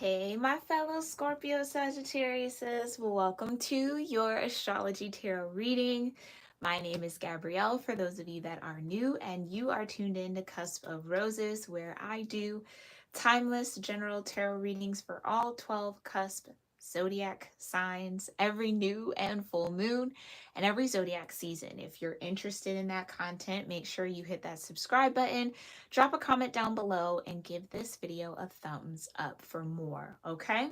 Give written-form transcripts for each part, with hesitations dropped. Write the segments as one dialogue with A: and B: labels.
A: Hey, my fellow Scorpio-Sagittariuses, welcome to your astrology tarot reading. My name is Gabrielle, for those of you that are new, and you are tuned in to Cusp of Roses, where I do timeless general tarot readings for all 12 cusp zodiac signs every new and full moon and every zodiac season. If you're interested in that content, make sure you hit that subscribe button. Drop a comment down below and give this video a thumbs up for more, okay?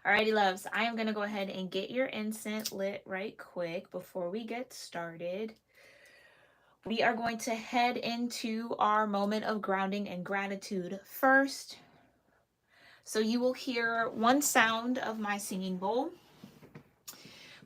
A: Alrighty, loves, I am going to go ahead and get your incense lit right quick before we get started. We are going to head into our moment of grounding and gratitude first. So you will hear one sound of my singing bowl.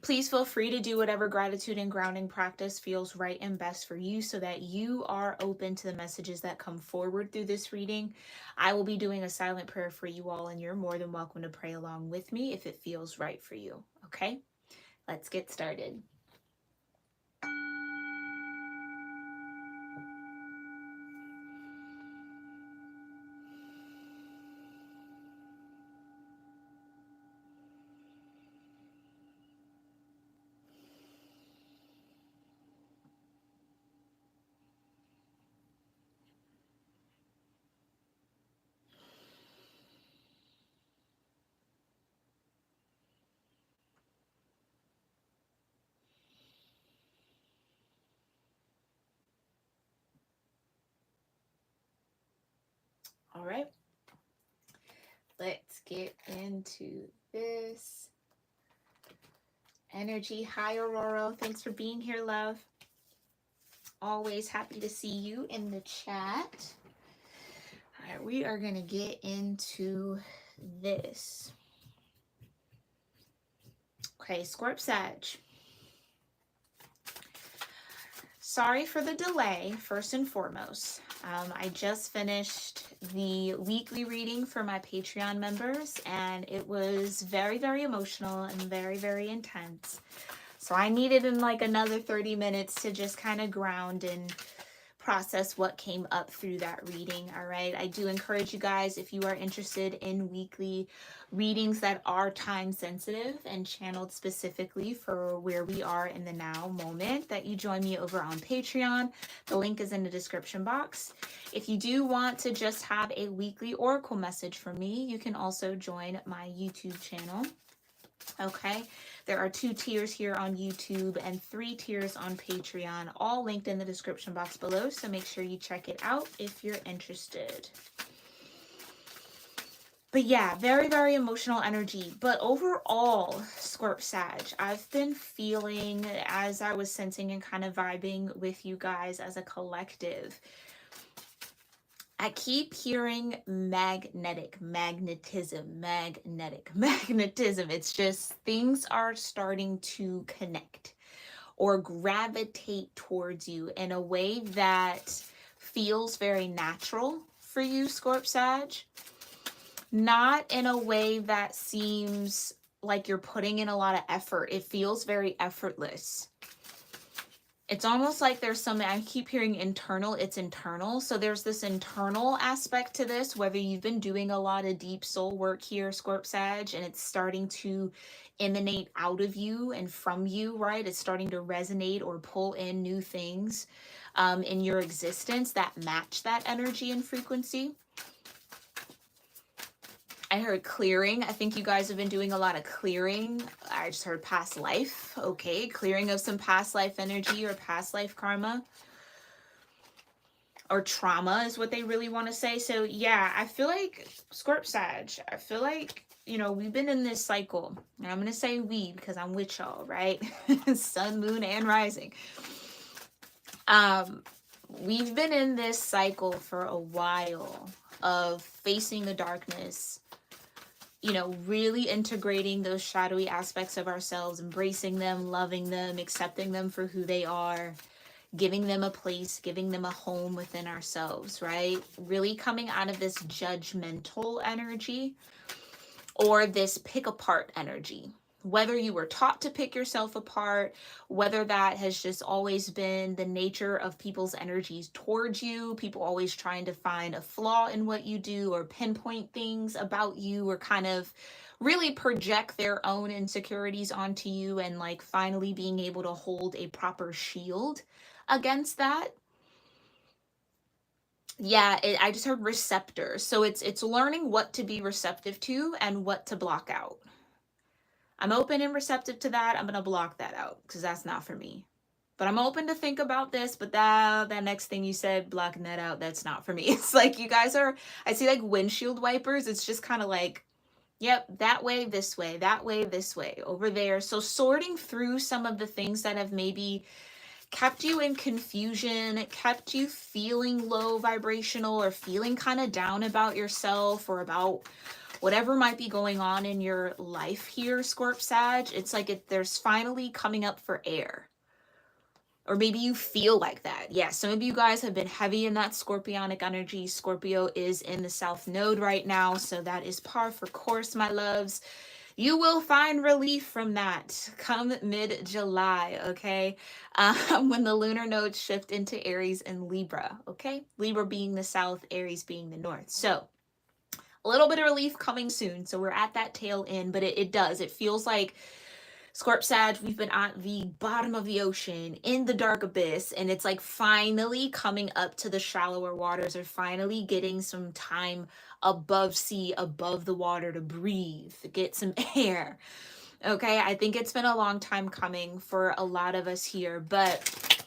A: Please feel free to do whatever gratitude and grounding practice feels right and best for you so that you are open to the messages that come forward through this reading. I will be doing a silent prayer for you all, and you're more than welcome to pray along with me if it feels right for you. Okay, let's get started. All right, let's get into this energy. Hi, Aurora. Thanks for being here, love. Always happy to see you in the chat. All right, we are going to get into this. Okay, Scorp Sag. Sorry for the delay, first and foremost. I just finished the weekly reading for my Patreon members, and it was very, very emotional and very, very intense. So I needed in like another 30 minutes to just kind of ground and process what came up through that reading. All right, I do encourage you guys, if you are interested in weekly readings that are time sensitive and channeled specifically for where we are in the now moment, that you join me over on Patreon. The link is in the description box. If you do want to just have a weekly oracle message from me, you can also join my YouTube channel. Okay, there are 2 tiers here on YouTube and 3 tiers on Patreon, all linked in the description box below, so make sure you check it out if you're interested. But yeah, very, very emotional energy. But overall, Scorp Sag, I've been feeling, as I was sensing and kind of vibing with you guys as a collective, I keep hearing magnetism. It's just things are starting to connect or gravitate towards you in a way that feels very natural for you, Scorp Sag. Not in a way that seems like you're putting in a lot of effort. It feels very effortless. It's almost like there's something, I keep hearing internal, it's internal. So there's this internal aspect to this, whether you've been doing a lot of deep soul work here, Scorp Sag, and it's starting to emanate out of you and from you, right? It's starting to resonate or pull in new things in your existence that match that energy and frequency. I heard clearing. I think you guys have been doing a lot of clearing. I just heard past life. Okay, clearing of some past life energy or past life karma. Or trauma is what they really want to say. So yeah, I feel like, Scorp Sag, I feel like, you know, we've been in this cycle. And I'm going to say we because I'm with y'all, right? Sun, moon, and rising. We've been in this cycle for a while of facing the darkness, you know, really integrating those shadowy aspects of ourselves, embracing them, loving them, accepting them for who they are, giving them a place, giving them a home within ourselves, right? Really coming out of this judgmental energy or this pick apart energy, whether you were taught to pick yourself apart, whether that has just always been the nature of people's energies towards you, people always trying to find a flaw in what you do or pinpoint things about you or kind of really project their own insecurities onto you, and like finally being able to hold a proper shield against that. Yeah, I just heard receptors. So it's learning what to be receptive to and what to block out. I'm open and receptive to that. I'm going to block that out because that's not for me. But I'm open to think about this, but that next thing you said, blocking that out, that's not for me. It's like you guys are, I see like windshield wipers. It's just kind of like, yep, that way, this way, that way, this way, over there. So sorting through some of the things that have maybe kept you in confusion, kept you feeling low vibrational or feeling kind of down about yourself or about whatever might be going on in your life here, Scorp Sag. It's like there's finally coming up for air. Or maybe you feel like that. Yeah, some of you guys have been heavy in that scorpionic energy. Scorpio is in the south node right now, so that is par for course, my loves. You will find relief from that come mid-July, okay? When the lunar nodes shift into Aries and Libra, okay? Libra being the south, Aries being the north. So a little bit of relief coming soon. So we're at that tail end, but it does. It feels like Scorp Sag, we've been at the bottom of the ocean in the dark abyss, and it's like finally coming up to the shallower waters, or finally getting some time above sea, above the water to breathe, get some air. Okay, I think it's been a long time coming for a lot of us here, but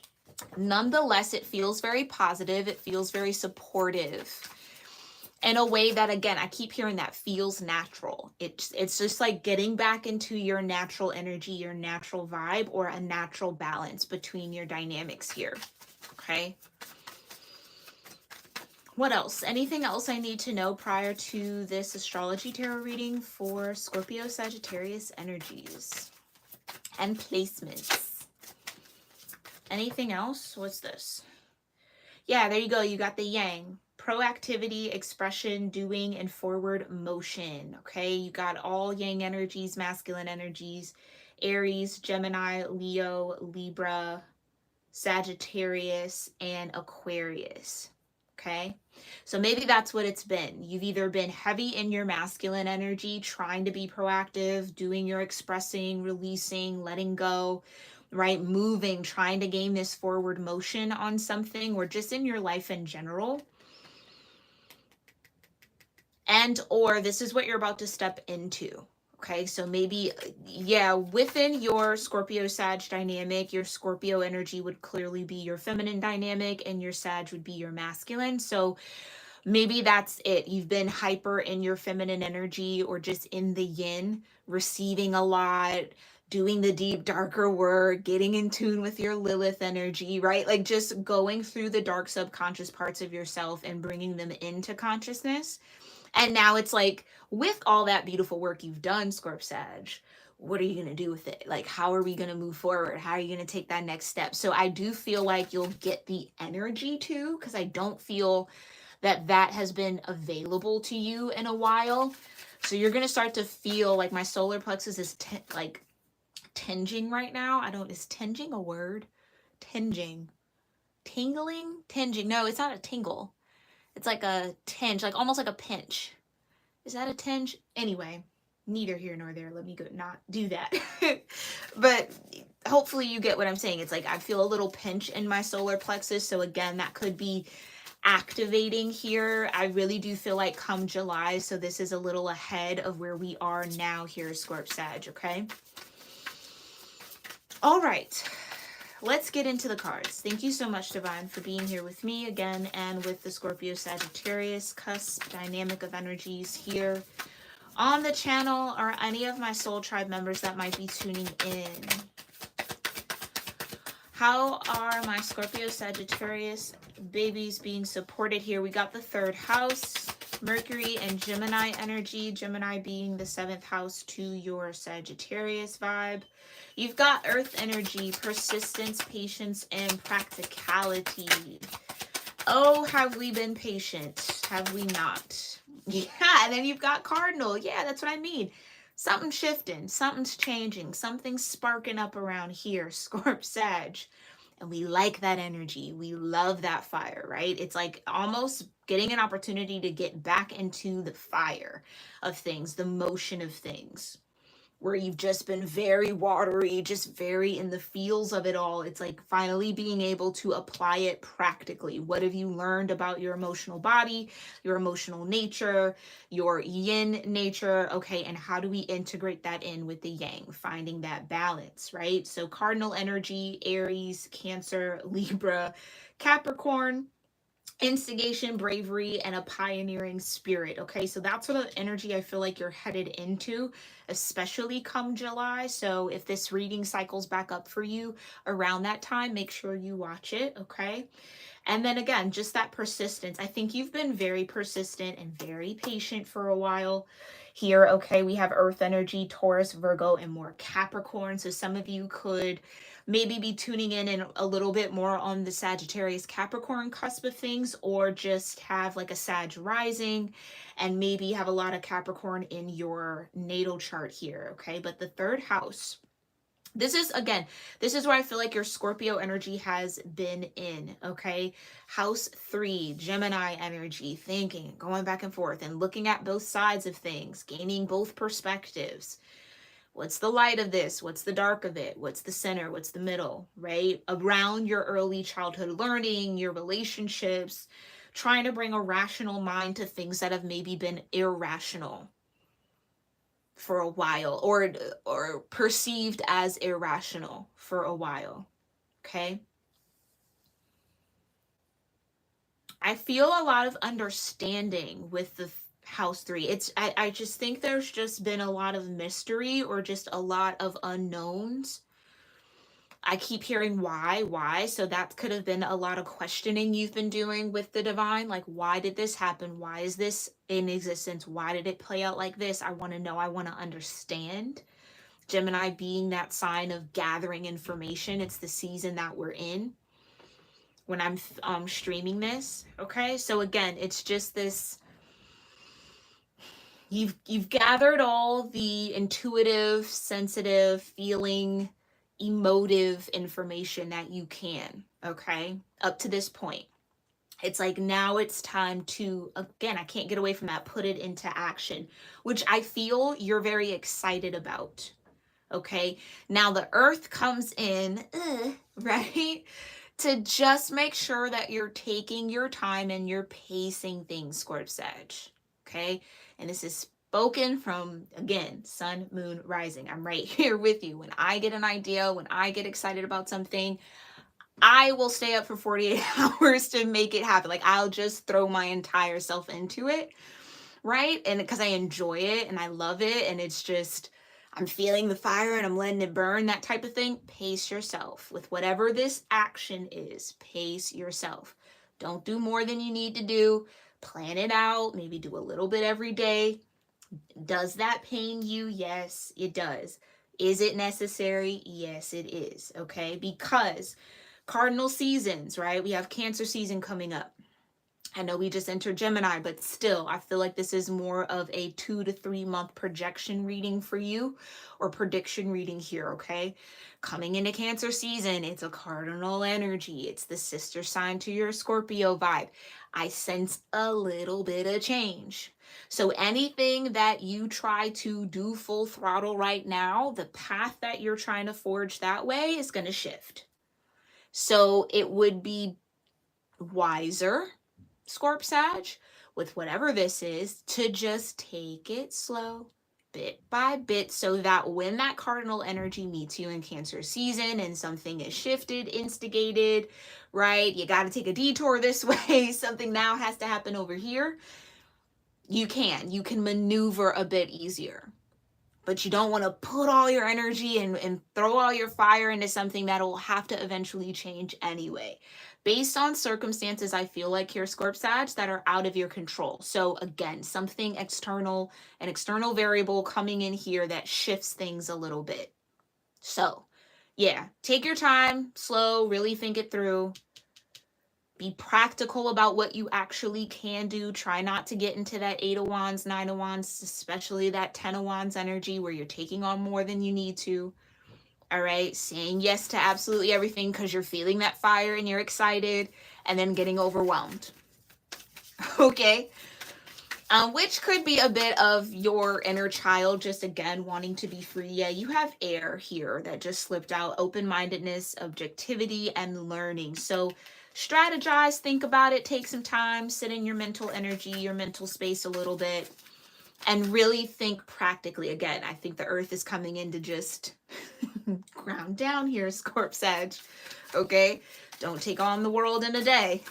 A: nonetheless, it feels very positive. It feels very supportive in a way that, again, I keep hearing that feels natural. It's just like getting back into your natural energy, your natural vibe, or a natural balance between your dynamics here. Okay. What else? Anything else I need to know prior to this astrology tarot reading for Scorpio Sagittarius energies and placements? Anything else? What's this? Yeah, there you go. You got the yang. Proactivity, expression, doing, and forward motion. Okay, you got all yang energies, masculine energies, Aries, Gemini, Leo, Libra, Sagittarius, and Aquarius. Okay, so maybe that's what it's been. You've either been heavy in your masculine energy, trying to be proactive, doing your expressing, releasing, letting go, right? Moving, trying to gain this forward motion on something, or just in your life in general. And or this is what you're about to step into. Okay, so maybe, yeah, within your Scorpio Sag dynamic, your Scorpio energy would clearly be your feminine dynamic and your Sag would be your masculine. So maybe that's it. You've been hyper in your feminine energy, or just in the yin, receiving a lot, doing the deep, darker work, getting in tune with your Lilith energy, right? Like just going through the dark subconscious parts of yourself and bringing them into consciousness. And now it's like, with all that beautiful work you've done, Scorp Sag, what are you going to do with it? Like, how are we going to move forward? How are you going to take that next step? So I do feel like you'll get the energy too, because I don't feel that has been available to you in a while. So you're going to start to feel like my solar plexus is like tinging right now. Is tinging a word? Tinging. Tingling? Tinging. No, it's not a tingle. It's like a tinge, like almost like a pinch. Is that a tinge? Anyway, neither here nor there. Let me go not do that. But hopefully you get what I'm saying. It's like I feel a little pinch in my solar plexus. So again, that could be activating here. I really do feel like come July. So this is a little ahead of where we are now here, Scorp Sag, okay? All right. Let's get into the cards. Thank you so much, Divine, for being here with me again and with the Scorpio Sagittarius cusp dynamic of energies here on the channel, or any of my Soul Tribe members that might be tuning in. How are my Scorpio Sagittarius babies being supported here? We got the 3rd house, Mercury and Gemini energy, Gemini being the 7th house to your Sagittarius vibe. You've got Earth energy, persistence, patience, and practicality. Oh, have we been patient? Have we not? Yeah, and then you've got Cardinal. Yeah, that's what I mean. Something's shifting, something's changing, something's sparking up around here, Scorp Sag. And we like that energy. We love that fire, right? It's like almost getting an opportunity to get back into the fire of things, the motion of things, where you've just been very watery, just very in the feels of it all. It's like finally being able to apply it practically. What have you learned about your emotional body, your emotional nature, your yin nature? Okay, and how do we integrate that in with the yang? Finding that balance, right? So, cardinal energy, Aries, Cancer, Libra, Capricorn, instigation, bravery, and a pioneering spirit. Okay, so that's sort of energy I feel like you're headed into, especially come July. So if this reading cycles back up for you around that time, make sure you watch it. Okay. And then again, just that persistence. I think you've been very persistent and very patient for a while here. Okay, we have earth energy, Taurus, Virgo, and more Capricorn. So some of you could maybe be tuning in a little bit more on the Sagittarius Capricorn cusp of things, or just have like a Sag rising and maybe have a lot of Capricorn in your natal chart here. Okay, but the third house, this is again, this is where I feel like your Scorpio energy has been in. Okay, house 3, Gemini energy, thinking, going back and forth and looking at both sides of things, gaining both perspectives. What's the light of this? What's the dark of it? What's the center? What's the middle? Right around your early childhood learning, your relationships, trying to bring a rational mind to things that have maybe been irrational for a while, or perceived as irrational for a while. Okay, I feel a lot of understanding with the house 3. It's I just think there's just been a lot of mystery, or just a lot of unknowns. I keep hearing why. So that could have been a lot of questioning you've been doing with the divine. Like, why did this happen? Why is this in existence? Why did it play out like this? I want to know. I want to understand. Gemini being that sign of gathering information. It's the season that we're in when I'm streaming this. Okay, so again, it's just this. You've gathered all the intuitive, sensitive, feeling, emotive information that you can. Okay, up to this point. It's like now it's time to, again, I can't get away from that, put it into action, which I feel you're very excited about. Okay, now the earth comes in, right, to just make sure that you're taking your time and you're pacing things, Scorp Sag. Okay, and this is spoken from, again, sun, moon, rising. I'm right here with you. When I get an idea, when I get excited about something, I will stay up for 48 hours to make it happen. Like, I'll just throw my entire self into it, right? And because I enjoy it and I love it, and it's just, I'm feeling the fire and I'm letting it burn, that type of thing. Pace yourself with whatever this action is. Pace yourself. Don't do more than you need to do. Plan it out. Maybe do a little bit every day. Does that pain you? Yes, it does. Is it necessary? Yes, it is. Okay, because cardinal seasons, right? We have Cancer season coming up. I know we just entered Gemini, but still, I feel like this is more of a 2 to 3 month projection reading for you, or prediction reading here, okay? Coming into Cancer season, it's a cardinal energy. It's the sister sign to your Scorpio vibe. I sense a little bit of change. So anything that you try to do full throttle right now, the path that you're trying to forge that way is going to shift. So it would be wiser, Scorp Sag, with whatever this is, to just take it slow, bit by bit, so that when that cardinal energy meets you in Cancer season and something is shifted, instigated, right? You got to take a detour this way. Something now has to happen over here. You can maneuver a bit easier. But you don't want to put all your energy and throw all your fire into something that will have to eventually change anyway. Based on circumstances, I feel like here, Scorp Sag, that are out of your control. So again, something external, an external variable coming in here that shifts things a little bit. So yeah, take your time, slow, really think it through. Be practical about what you actually can do. Try not to get into that 8 of Wands, 9 of Wands, especially that 10 of Wands energy where you're taking on more than you need to. All right, saying yes to absolutely everything because you're feeling that fire and you're excited, and then getting overwhelmed. Okay, which could be a bit of your inner child, just again wanting to be free. Yeah, you have air here that just slipped out. Open-mindedness, objectivity, and learning. So strategize, think about it, take some time, sit in your mental energy, your mental space a little bit, and really think practically. Again, I think the earth is coming in to just ground down here, Scorp-Sag. Okay, don't take on the world in a day.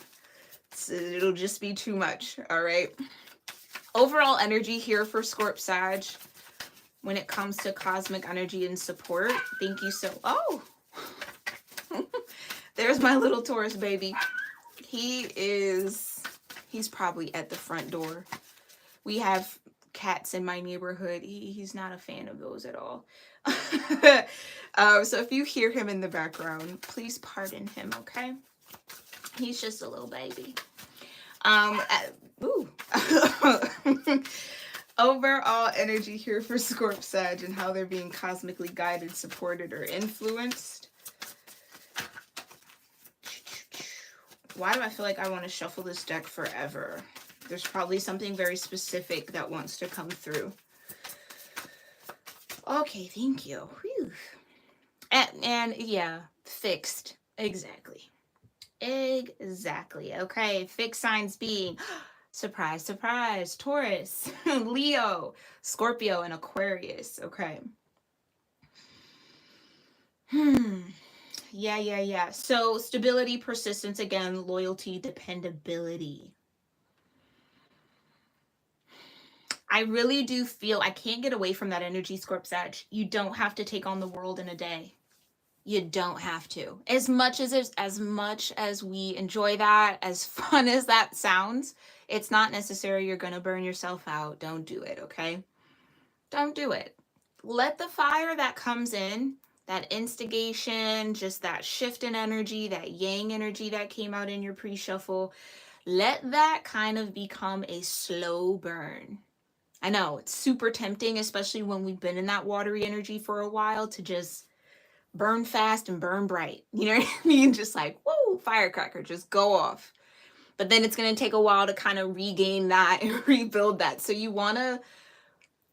A: It'll just be too much. All right. Overall energy here for Scorp-Sag when it comes to cosmic energy and support. Thank you so. Oh, there's my little Taurus baby. He's probably at the front door. We have cats in my neighborhood. He's not a fan of those at all. So if you hear him in the background, please pardon him, okay? He's just a little baby. Overall energy here for Scorp-Sag and how they're being cosmically guided, supported, or influenced. Why do I feel like I want to shuffle this deck forever? There's probably something very specific that wants to come through. Okay, thank you. Whew. And yeah, fixed. Exactly. Exactly. Okay, fixed signs being surprise, surprise, Taurus, Leo, Scorpio, and Aquarius. Okay. Yeah. So stability, persistence, again, loyalty, dependability. I really do feel I can't get away from that energy, Scorp-Sag. You don't have to take on the world in a day. You don't have to. As much as we enjoy that, as fun as that sounds, it's not necessary. You're going to burn yourself out. Don't do it, okay? Don't do it. Let the fire that comes in, that instigation, just that shift in energy, that yang energy that came out in your pre-shuffle, let that kind of become a slow burn. I know, it's super tempting, especially when we've been in that watery energy for a while, to just burn fast and burn bright. You know what I mean? Just like, whoa, firecracker, just go off. But then it's going to take a while to kind of regain that and rebuild that. So you want to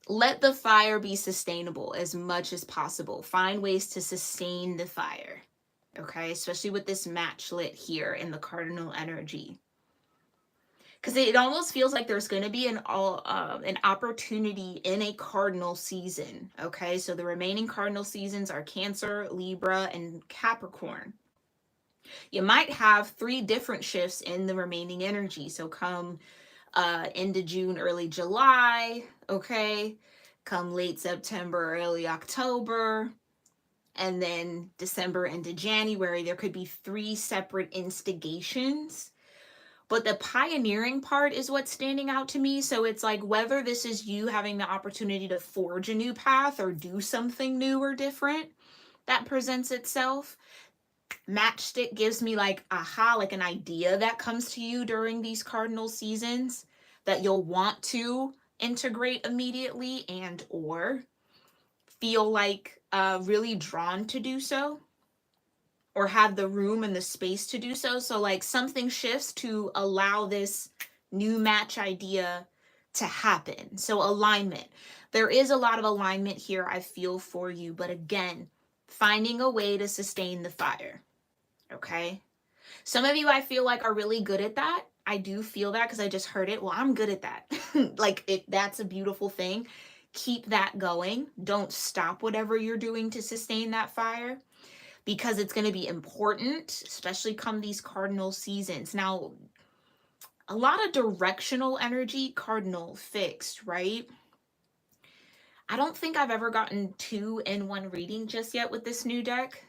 A: let the fire be sustainable as much as possible. Find ways to sustain the fire. Okay, especially with this match lit here in the cardinal energy. Because it almost feels like there's going to be an opportunity in a cardinal season. Okay, so the remaining cardinal seasons are Cancer, Libra, and Capricorn. You might have 3 different shifts in the remaining energy. So come end of June, early July, okay? Come late September, early October, and then December into January, there could be 3 separate instigations. But the pioneering part is what's standing out to me. So it's like whether this is you having the opportunity to forge a new path or do something new or different that presents itself. Matchstick gives me like aha, like an idea that comes to you during these cardinal seasons that you'll want to integrate immediately and or feel like really drawn to do so, or have the room and the space to do so. So like something shifts to allow this new match idea to happen. So alignment. There is a lot of alignment here, I feel, for you. But again, finding a way to sustain the fire. Okay? Some of you, I feel like, are really good at that. I do feel that because I just heard it. Well, I'm good at that. Like, that's a beautiful thing. Keep that going. Don't stop whatever you're doing to sustain that fire, because it's going to be important, especially come these cardinal seasons. Now, a lot of directional energy, cardinal, fixed, right? I don't think I've ever gotten 2 in one reading just yet with this new deck.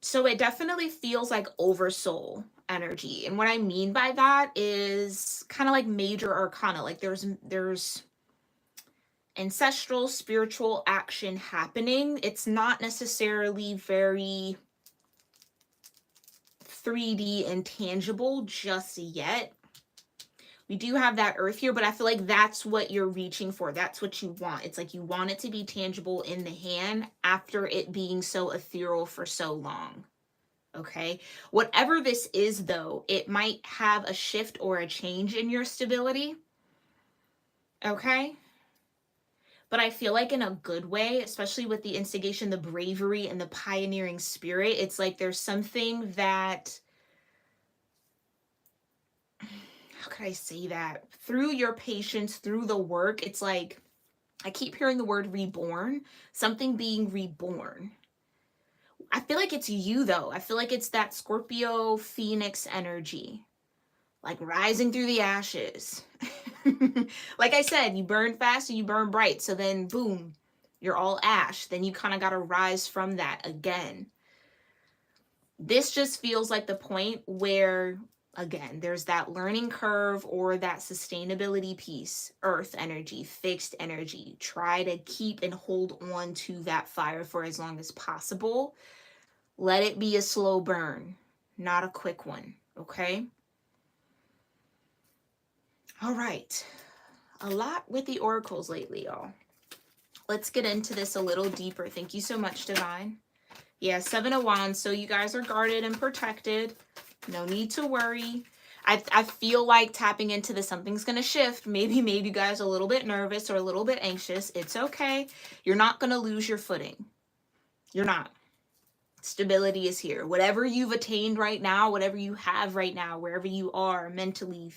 A: So it definitely feels like oversoul energy. And what I mean by that is kind of like major arcana. Like there's ancestral spiritual action happening. It's not necessarily very 3D and tangible just yet. We do have that earth here, but I feel like that's what you're reaching for. That's what you want. It's like you want it to be tangible in the hand after it being so ethereal for so long. Okay. Whatever this is, though, it might have a shift or a change in your stability. Okay. But I feel like in a good way, especially with the instigation, the bravery, and the pioneering spirit, it's like there's something that, how could I say that? Through your patience, through the work, it's like, I keep hearing the word reborn, something being reborn. I feel like it's you, though. I feel like it's that Scorpio Phoenix energy, like rising through the ashes. Like I said, you burn fast and you burn bright. So then, boom, you're all ash. Then you kind of got to rise from that again. This just feels like the point where, again, there's that learning curve or that sustainability piece, earth energy, fixed energy. Try to keep and hold on to that fire for as long as possible. Let it be a slow burn, not a quick one, okay? All right. A lot with the oracles lately, y'all. Let's get into this a little deeper. Thank you so much, Divine. Yeah, 7 of Wands. So you guys are guarded and protected. No need to worry. I feel like tapping into this, something's going to shift. Maybe made you guys a little bit nervous or a little bit anxious. It's okay. You're not going to lose your footing. You're not. Stability is here. Whatever you've attained right now, whatever you have right now, wherever you are mentally,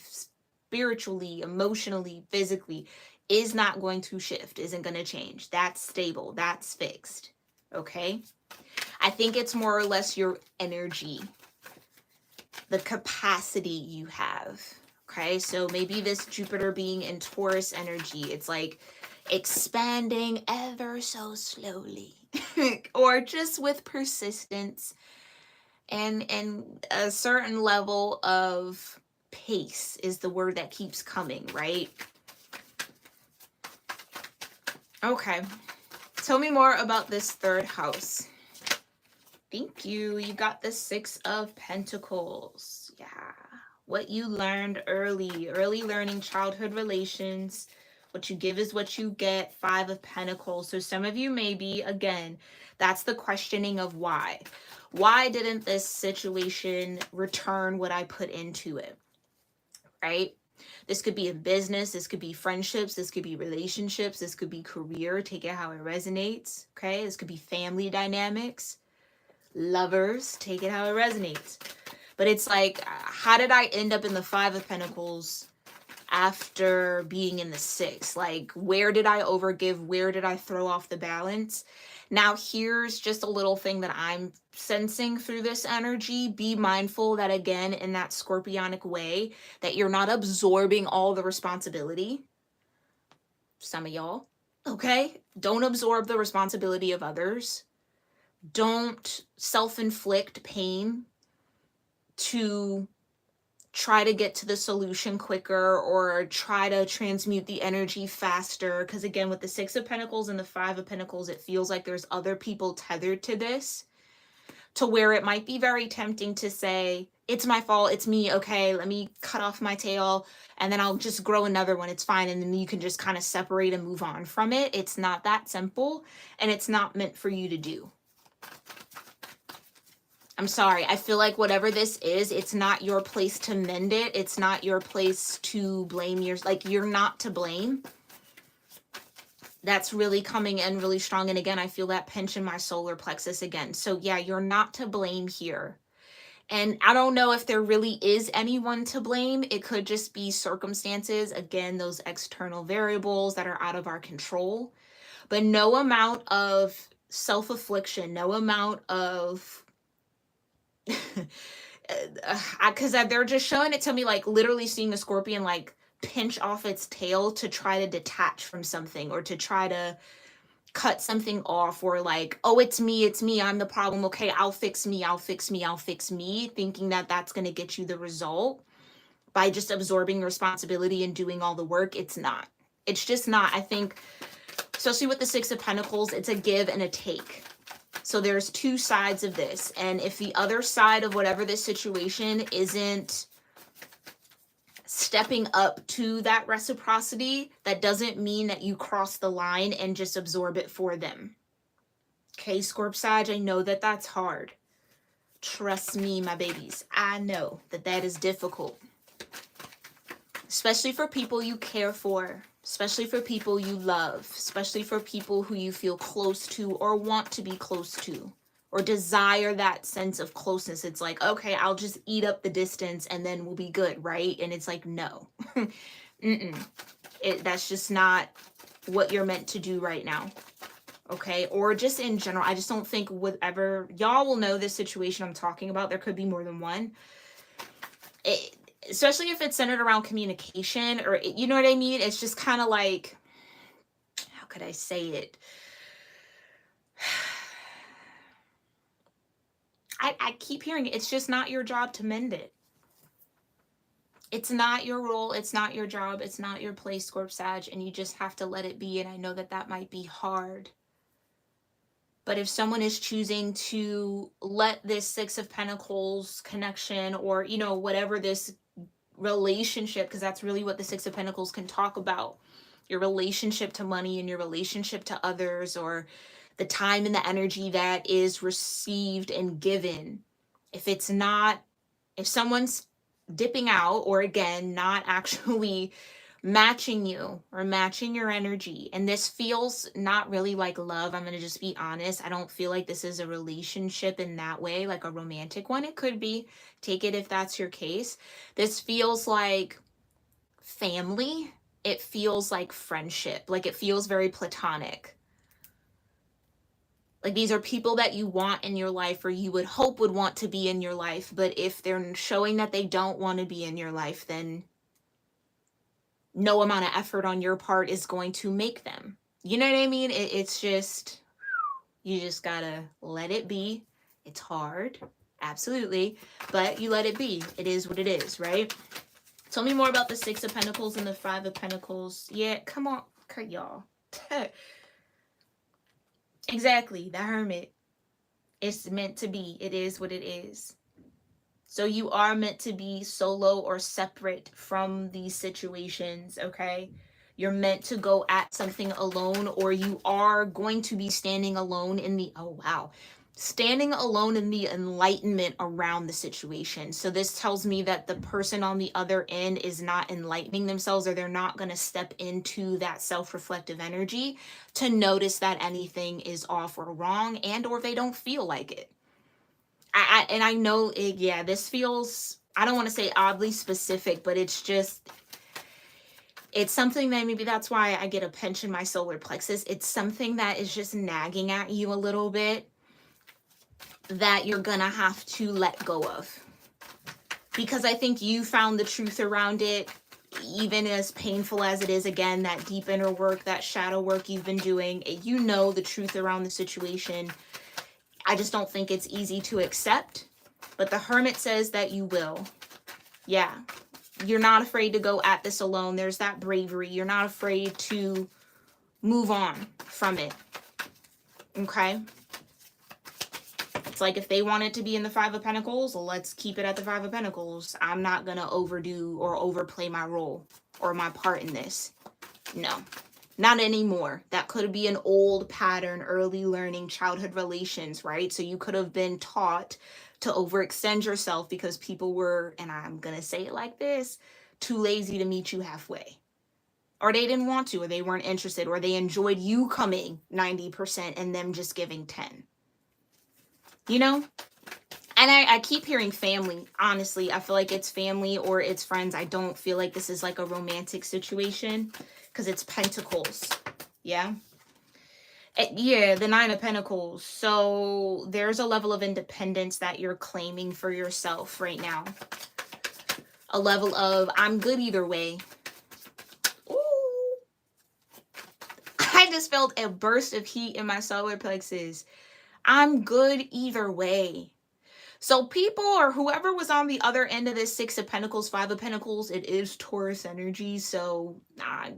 A: spiritually, emotionally, physically, is not going to shift, isn't going to change. That's stable. That's fixed. Okay? I think it's more or less your energy, the capacity you have. Okay? So maybe this Jupiter being in Taurus energy, it's like expanding ever so slowly. Or just with persistence and a certain level of pace is the word that keeps coming, right? Okay. Tell me more about this third house. Thank you. You got the 6 of Pentacles. Yeah. What you learned early learning, childhood relations. What you give is what you get. 5 of Pentacles. So some of you maybe, again, that's the questioning of why. Why didn't this situation return what I put into it? Right? This could be a business. This could be friendships. This could be relationships. This could be career. Take it how it resonates. Okay? This could be family dynamics. Lovers. Take it how it resonates. But it's like, how did I end up in the 5 of Pentacles after being in the 6? Like, where did I overgive? Where did I throw off the balance? Now, here's just a little thing that I'm sensing through this energy. Be mindful that, again, in that scorpionic way, that you're not absorbing all the responsibility. Some of y'all, okay? Don't absorb the responsibility of others. Don't self-inflict pain to try to get to the solution quicker or try to transmute the energy faster. Because again, with the 6 of Pentacles and the 5 of Pentacles, it feels like there's other people tethered to this, to where it might be very tempting to say, it's my fault, it's me, okay, let me cut off my tail and then I'll just grow another one, it's fine. And then you can just kind of separate and move on from it. It's not that simple, and it's not meant for you to do. I'm sorry. I feel like whatever this is, it's not your place to mend it. It's not your place to blame like, you're not to blame. That's really coming in really strong. And again, I feel that pinch in my solar plexus again. So yeah, you're not to blame here. And I don't know if there really is anyone to blame. It could just be circumstances. Again, those external variables that are out of our control. But no amount of self-affliction, no amount of because they're just showing it to me, like literally seeing a scorpion like pinch off its tail to try to detach from something, or to try to cut something off, or like, oh, it's me, I'm the problem, okay, I'll fix me, thinking that that's going to get you the result by just absorbing responsibility and doing all the work. It's not. It's just not. I think, especially with the 6 of Pentacles, it's a give and a take. So there's two sides of this. And if the other side of whatever this situation isn't stepping up to that reciprocity, that doesn't mean that you cross the line and just absorb it for them. Okay, Scorp Sag, I know that that's hard. Trust me, my babies. I know that that is difficult. Especially for people you care for. Especially for people you love. Especially for people who you feel close to or want to be close to. Or desire that sense of closeness. It's like, okay, I'll just eat up the distance and then we'll be good, right? And it's like, no. That's just not what you're meant to do right now. Okay, or just in general, I just don't think whatever, y'all will know this situation I'm talking about. There could be more than one. Especially if it's centered around communication, or you know what I mean? It's just kind of like, how could I say it? I keep hearing it. It's just not your job to mend it. It's not your role. It's not your job. It's not your place, Scorp Sag, and you just have to let it be. And I know that that might be hard. But if someone is choosing to let this Six of Pentacles connection, or, you know, whatever this relationship, because that's really what the Six of Pentacles can talk about, your relationship to money and your relationship to others, or the time and the energy that is received and given. If someone's dipping out, or again, not actually matching you or matching your energy, and this feels not really like love, I'm going to just be honest. I don't feel like this is a relationship in that way, like a romantic one. It could be, take it if that's your case. This feels like family. It feels like friendship. Like it feels very platonic. Like these are people that you want in your life, or you would hope would want to be in your life. But if they're showing that they don't want to be in your life, then no amount of effort on your part is going to make them. You know what I mean? It's just, you just gotta let it be. It's hard, absolutely, but you let it be. It is what it is, right? Tell me more about the Six of Pentacles and the Five of Pentacles. Yeah, come on, y'all. Exactly, the Hermit. It's meant to be. It is what it is. So you are meant to be solo or separate from these situations, okay? You're meant to go at something alone, or you are going to be standing alone in the, standing alone in the enlightenment around the situation. So this tells me that the person on the other end is not enlightening themselves, or they're not going to step into that self-reflective energy to notice that anything is off or wrong, and or they don't feel like it. And I know it, yeah, this feels, I don't want to say oddly specific, but it's just, it's something that maybe that's why I get a pinch in my solar plexus. It's something that is just nagging at you a little bit that you're gonna have to let go of. Because I think you found the truth around it, even as painful as it is. Again, that deep inner work, that shadow work you've been doing, you know the truth around the situation. I just don't think it's easy to accept, but the Hermit says that you will. Yeah, you're not afraid to go at this alone. There's that bravery. You're not afraid to move on from it, okay? It's like if they want it to be in the Five of Pentacles, let's keep it at the Five of Pentacles. I'm not going to overdo or overplay my role or my part in this. No. Not anymore. That could be an old pattern, early learning, childhood relations, right? So you could have been taught to overextend yourself because people were, and I'm going to say it like this, too lazy to meet you halfway. Or they didn't want to, or they weren't interested, or they enjoyed you coming 90% and them just giving 10. You know? And I keep hearing family. Honestly, I feel like it's family or it's friends. I don't feel like this is like a romantic situation. Because it's Pentacles, yeah? Yeah, the Nine of Pentacles. So there's a level of independence that you're claiming for yourself right now. A level of, I'm good either way. Ooh. I just felt a burst of heat in my solar plexus. I'm good either way. So people or whoever was on the other end of this Six of Pentacles, Five of Pentacles, it is Taurus energy. So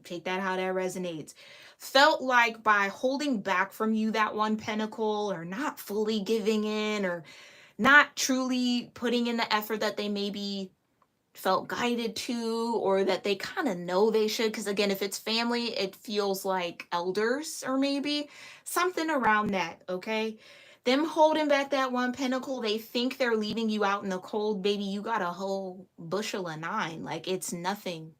A: take that how that resonates. Felt like by holding back from you that one pentacle, or not fully giving in, or not truly putting in the effort that they maybe felt guided to, or that they kind of know they should. Because again, if it's family, it feels like elders, or maybe something around that. Okay, them holding back that one pentacle, they think they're leaving you out in the cold. Baby, you got a whole bushel of 9. Like, it's nothing.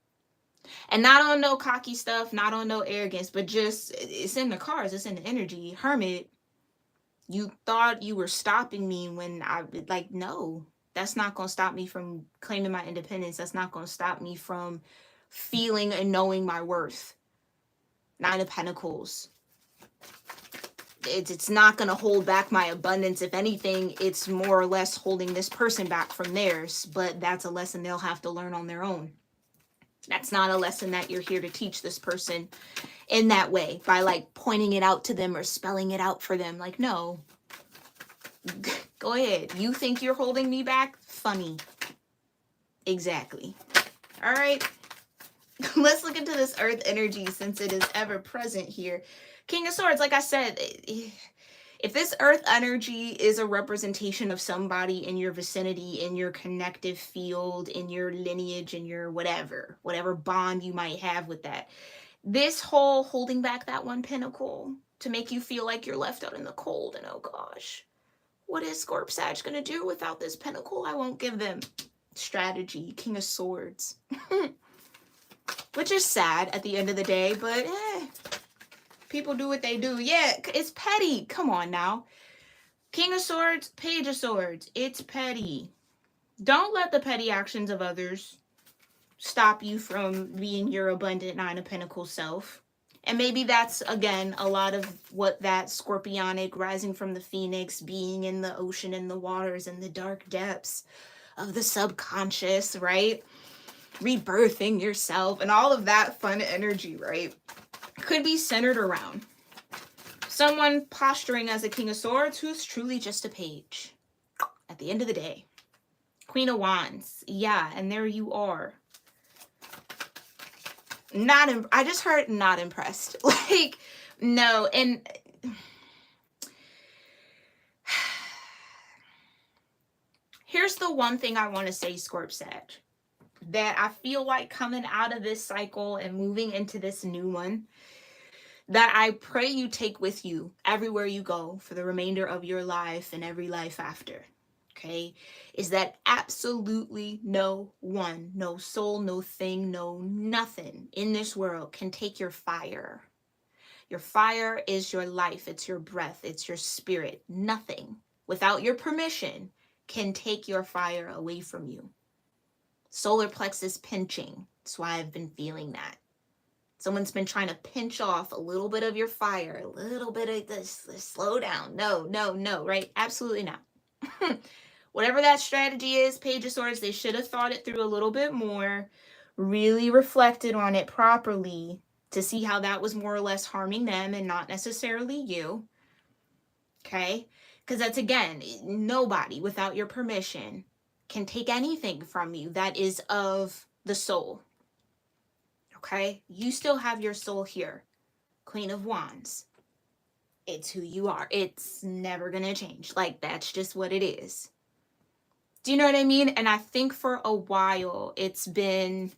A: And not on no cocky stuff, not on no arrogance, but just, it's in the cards, it's in the energy. Hermit, you thought you were stopping me when I, like, no, that's not going to stop me from claiming my independence. That's not going to stop me from feeling and knowing my worth. 9 of Pentacles. It's not going to hold back my abundance. If anything, it's more or less holding this person back from theirs. But that's a lesson they'll have to learn on their own. That's not a lesson that you're here to teach this person in that way, by like pointing it out to them or spelling it out for them. Like, no. Go ahead. You think you're holding me back? Funny. Exactly. All right. Let's look into this earth energy, since it is ever present here. King of Swords, like I said, if this earth energy is a representation of somebody in your vicinity, in your connective field, in your lineage, in your whatever bond you might have with that, this whole holding back that one pentacle to make you feel like you're left out in the cold, and oh gosh, what is Scorp Sag going to do without this pentacle? I won't give them strategy. King of Swords. Which is sad at the end of the day, but people do what they do. Yeah, it's petty. Come on now. King of Swords, Page of Swords. It's petty. Don't let the petty actions of others stop you from being your abundant 9 of Pentacles self. And maybe that's, again, a lot of what that scorpionic rising from the phoenix, being in the ocean, in the waters, in the dark depths of the subconscious, right? Rebirthing yourself and all of that fun energy, right? Could be centered around someone posturing as a King of Swords who's truly just a page at the end of the day. Queen of Wands. Yeah, and there you are. I just heard not impressed. Like, no. And here's the one thing I want to say, Scorp Sag, that I feel like coming out of this cycle and moving into this new one, that I pray you take with you everywhere you go for the remainder of your life and every life after, okay, is that absolutely no one, no soul, no thing, no nothing in this world can take your fire. Your fire is your life. It's your breath. It's your spirit. Nothing, without your permission, can take your fire away from you. Solar plexus pinching. That's why I've been feeling that. Someone's been trying to pinch off a little bit of your fire, a little bit of this slow down. No, right? Absolutely not. Whatever that strategy is, Page of Swords, they should have thought it through a little bit more, really reflected on it properly to see how that was more or less harming them and not necessarily you. Okay? Because that's, again, nobody without your permission can take anything from you that is of the soul. Okay? You still have your soul here. Queen of Wands. It's who you are. It's never gonna change. Like, that's just what it is. Do you know what I mean? And I think for a while it's been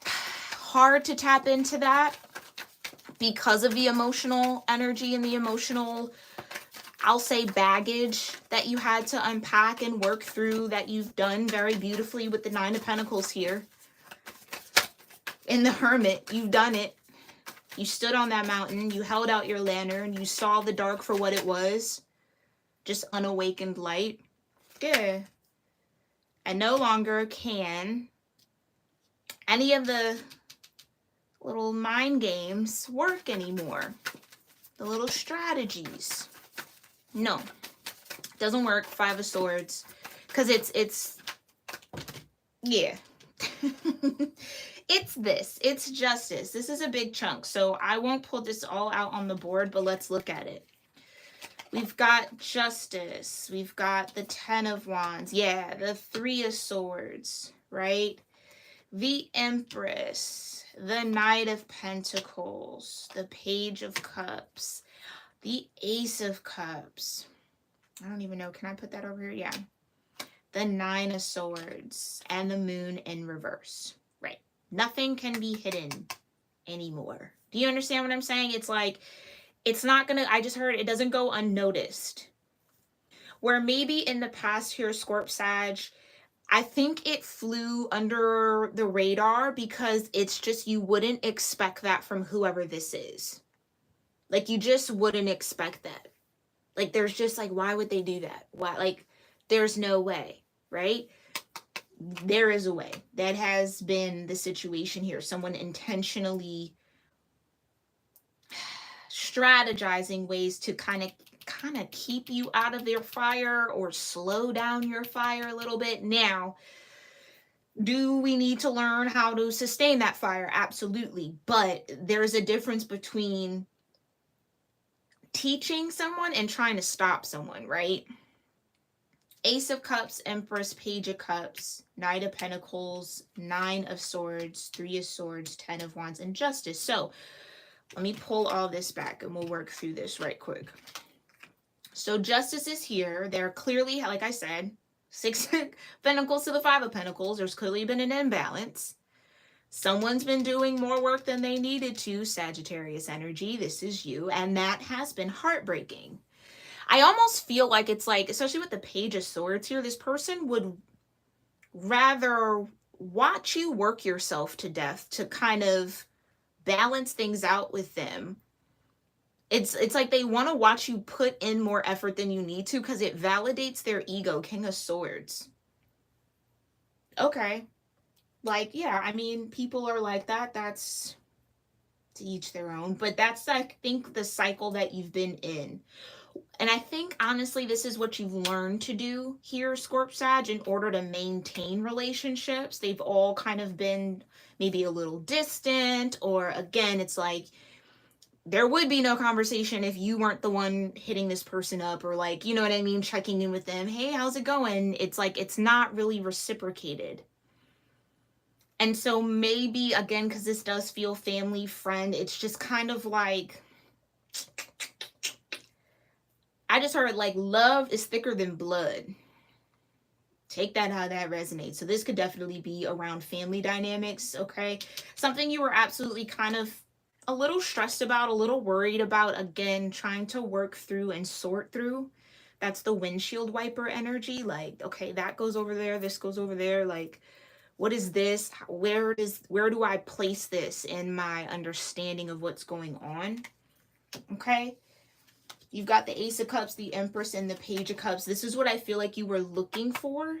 A: hard to tap into that because of the emotional energy and the emotional, I'll say, baggage that you had to unpack and work through, that you've done very beautifully with the 9 of Pentacles here. In the Hermit, you've done it. You stood on that mountain, you held out your lantern, you saw the dark for what it was. Just unawakened light. Yeah. And no longer can any of the little mind games work anymore. The little strategies. No. Doesn't work. 5 of Swords. Because it's yeah. It's this. It's justice. This is a big chunk. So I won't pull this all out on the board, but let's look at it. We've got Justice. We've got the Ten of Wands. Yeah, the Three of Swords, right? The Empress, the Knight of Pentacles, the Page of Cups, the Ace of Cups. I don't even know. Can I put that over here? Yeah. The Nine of Swords and the Moon in reverse. Right. Nothing can be hidden anymore. Do you understand what I'm saying? It's like, it's not gonna, I just heard it doesn't go unnoticed. Where maybe in the past here, Scorp Sag, I think it flew under the radar because it's just, you wouldn't expect that from whoever this is. Like, you just wouldn't expect that. Like, there's just like, why would they do that? Why? Like, there's no way, right? There is a way. That has been the situation here. Someone intentionally strategizing ways to kind of keep you out of their fire or slow down your fire a little bit. Now, do we need to learn how to sustain that fire? Absolutely. But there's a difference between teaching someone and trying to stop someone, right? Ace of Cups, Empress, Page of Cups, Knight of Pentacles, Nine of Swords, Three of Swords, Ten of Wands, and Justice. So let me pull all this back and we'll work through this right quick. So Justice is here. They're clearly, like I said, Six of Pentacles to the Five of Pentacles. There's clearly been an imbalance. Someone's been doing more work than they needed to, Sagittarius energy. This is you. And that has been heartbreaking. I almost feel like it's like, especially with the Page of Swords here, this person would rather watch you work yourself to death to kind of balance things out with them. It's like they want to watch you put in more effort than you need to because it validates their ego. King of Swords. Okay. Like, yeah, I mean, people are like that. That's to each their own. But that's, I think, the cycle that you've been in. And I think, honestly, this is what you've learned to do here, Scorp Sag, in order to maintain relationships. They've all kind of been maybe a little distant, or again, it's like, there would be no conversation if you weren't the one hitting this person up, or like, you know what I mean, checking in with them. Hey, how's it going? It's like, it's not really reciprocated. And so maybe, again, because this does feel family, friend, it's just kind of like, I just heard like, love is thicker than blood. Take that how that resonates. So this could definitely be around family dynamics, okay? Something you were absolutely kind of a little stressed about, a little worried about, again, trying to work through and sort through. That's the windshield wiper energy. Like, okay, that goes over there, this goes over there. Like, what is this? Where do I place this in my understanding of what's going on? Okay. You've got the Ace of Cups, the Empress, and the Page of Cups. This is what I feel like you were looking for.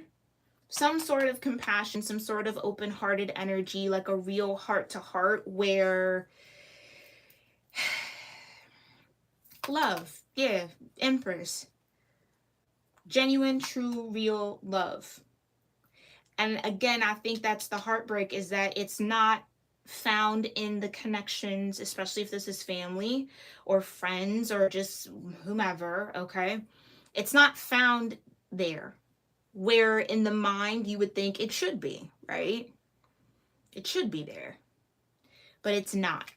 A: Some sort of compassion, some sort of open-hearted energy, like a real heart-to-heart where love, yeah, Empress. Genuine, true, real love. And again, I think that's the heartbreak, is that it's not found in the connections, especially if this is family or friends or just whomever, okay? It's not found there, where in the mind you would think it should be, right? It should be there, but it's not.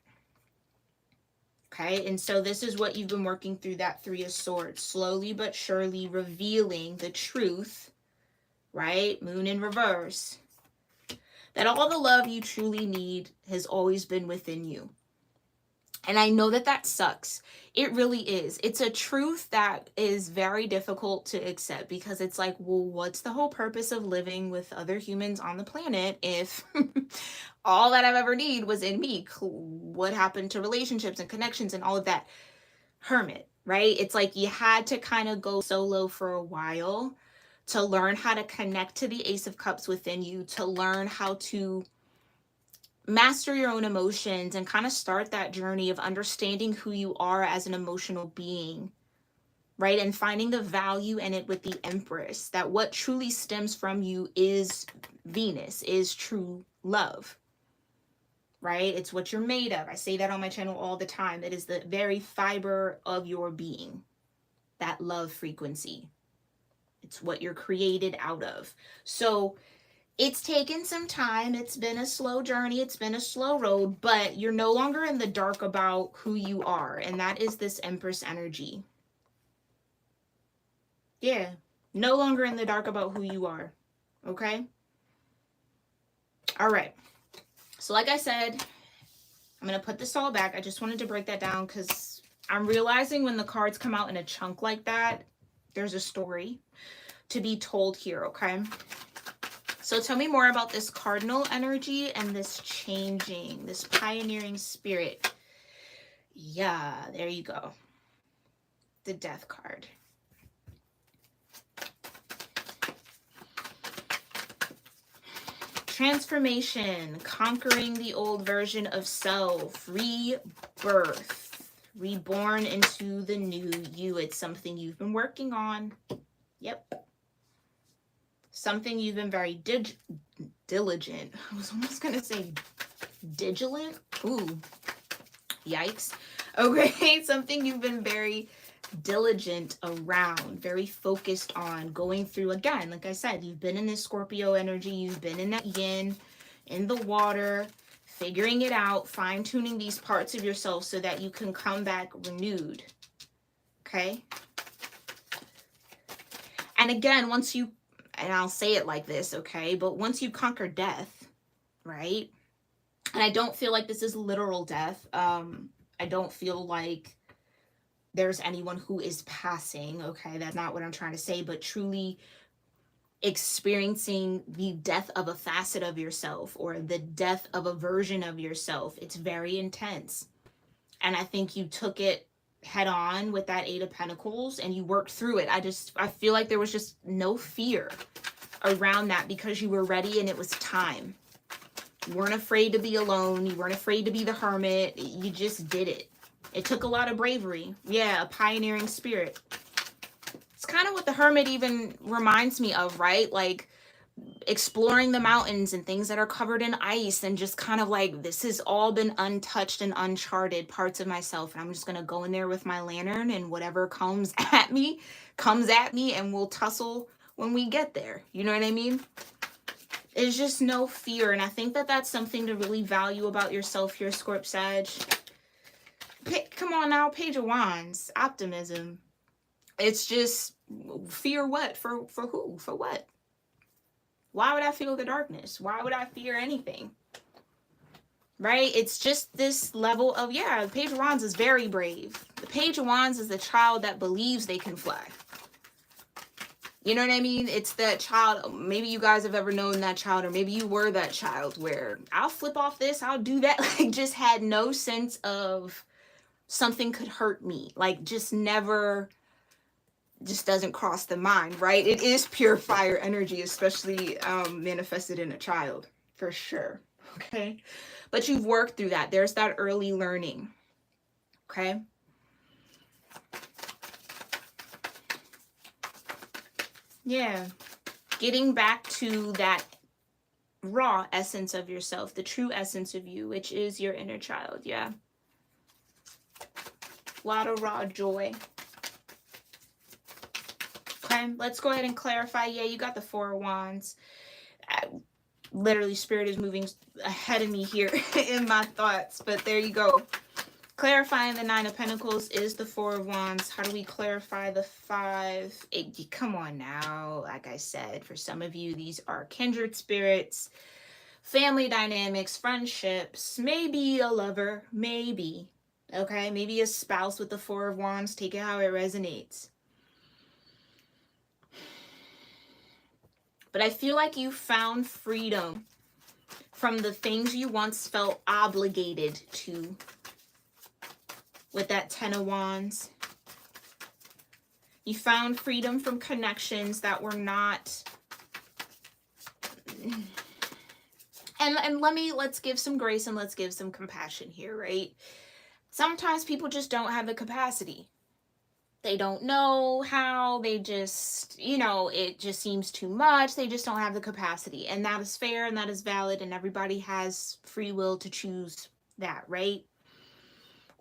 A: Okay, and so this is what you've been working through, that Three of Swords, slowly but surely revealing the truth, right? Moon in reverse. That all the love you truly need has always been within you. And I know that that sucks. It really is. It's a truth that is very difficult to accept, because it's like, well, what's the whole purpose of living with other humans on the planet if all that I've ever needed was in me? What happened to relationships and connections and all of that? Hermit, right? It's like you had to kind of go solo for a while to learn how to connect to the Ace of Cups within you, to learn how to master your own emotions and kind of start that journey of understanding who you are as an emotional being, right? And finding the value in it with the Empress, that what truly stems from you is Venus, is true love, right? It's what you're made of. I say that on my channel all the time. It is the very fiber of your being. that love frequency. It's what you're created out of. So it's taken some time. It's been a slow journey. It's been a slow road, but you're no longer in the dark about who you are. And that is this Empress energy. Yeah. No longer in the dark about who you are. Okay? All right. So like I said, I'm going to put this all back. I just wanted to break that down because I'm realizing when the cards come out in a chunk like that, there's a story to be told here, okay? So tell me more about this cardinal energy and this changing, this pioneering spirit. Yeah, there you go. The Death card. Transformation, conquering the old version of self, rebirth, reborn into the new you. It's something you've been working on. Yep. Something you've been very diligent. I was almost going to say diligent. Ooh, yikes. Okay, something you've been very diligent around, very focused on, going through. Again, like I said, you've been in this Scorpio energy, you've been in that yin, in the water, figuring it out, fine-tuning these parts of yourself so that you can come back renewed. Okay? And again, once you, and I'll say it like this, okay, but once you conquer death, right? And I don't feel like this is literal death. I don't feel like there's anyone who is passing, okay? That's not what I'm trying to say, but truly experiencing the death of a facet of yourself or the death of a version of yourself. It's very intense. And I think you took it head on with that Eight of Pentacles and you worked through it. I feel like there was just no fear around that because you were ready and it was time. You weren't afraid to be alone. You weren't afraid to be the hermit. You just did it. It took a lot of bravery. Yeah, a pioneering spirit. It's kind of what the hermit even reminds me of, right? Like exploring the mountains and things that are covered in ice and just kind of like, this has all been untouched and uncharted parts of myself. And I'm just going to go in there with my lantern and whatever comes at me, and we'll tussle when we get there. You know what I mean? There's just no fear. And I think that that's something to really value about yourself here, Scorp Sag. Come on now, Page of Wands, optimism. It's just fear what? For who? For what? Why would I feel the darkness? Why would I fear anything? Right? It's just this level of, yeah, the Page of Wands is very brave. The Page of Wands is the child that believes they can fly. You know what I mean? It's that child. Maybe you guys have ever known that child, or maybe you were that child where I'll flip off this, I'll do that. Like just had no sense of something could hurt me, like just never, just doesn't cross the mind, right? It is pure fire energy, especially manifested in a child, for sure. Okay, but you've worked through that. There's that early learning. Okay, yeah, getting back to that raw essence of yourself, the true essence of you, which is your inner child. Yeah, a lot of raw joy. Okay, let's go ahead and clarify. Yeah, you got the Four of Wands. Literally, Spirit is moving ahead of me here in my thoughts, but there you go. Clarifying the Nine of Pentacles is the Four of Wands. How do we clarify the Five? Come on now. Like I said, for some of you, these are kindred spirits, family dynamics, friendships, maybe a lover, maybe. Okay, maybe a spouse with the Four of Wands. Take it how it resonates. But I feel like you found freedom from the things you once felt obligated to with that Ten of Wands. You found freedom from connections that were not... And let's give some grace and let's give some compassion here, right? Sometimes people just don't have the capacity. They don't know how, they just, you know, it just seems too much. They just don't have the capacity. And that is fair and that is valid. And everybody has free will to choose that, right?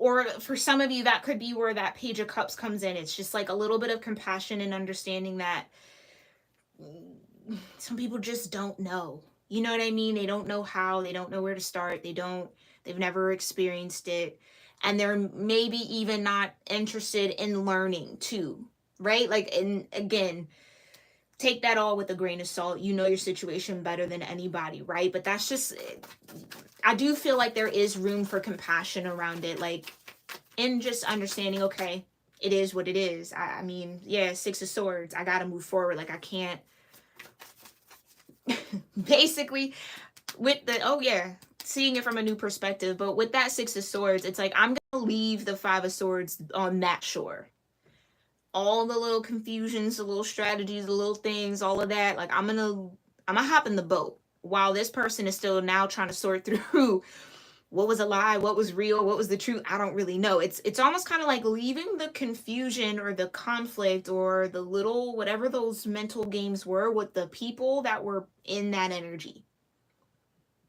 A: or for some of you, that could be where that Page of Cups comes in. It's just like a little bit of compassion and understanding that some people just don't know. You know what I mean? They don't know how, they don't know where to start. They've never experienced it. And they're maybe even not interested in learning too, right? Like, and again, take that all with a grain of salt. You know your situation better than anybody, right? But that's just, I do feel like there is room for compassion around it. Like, in just understanding, okay, it is what it is. I mean, yeah, Six of Swords. I got to move forward. Like, I can't. Basically, with the, oh yeah, seeing it from a new perspective. But with that Six of Swords, it's like, I'm going to leave the Five of Swords on that shore. All the little confusions, the little strategies, the little things, all of that. Like, I'm gonna hop in the boat while this person is still now trying to sort through what was a lie, what was real, what was the truth. I don't really know. It's almost kind of like leaving the confusion or the conflict or the little whatever those mental games were with the people that were in that energy.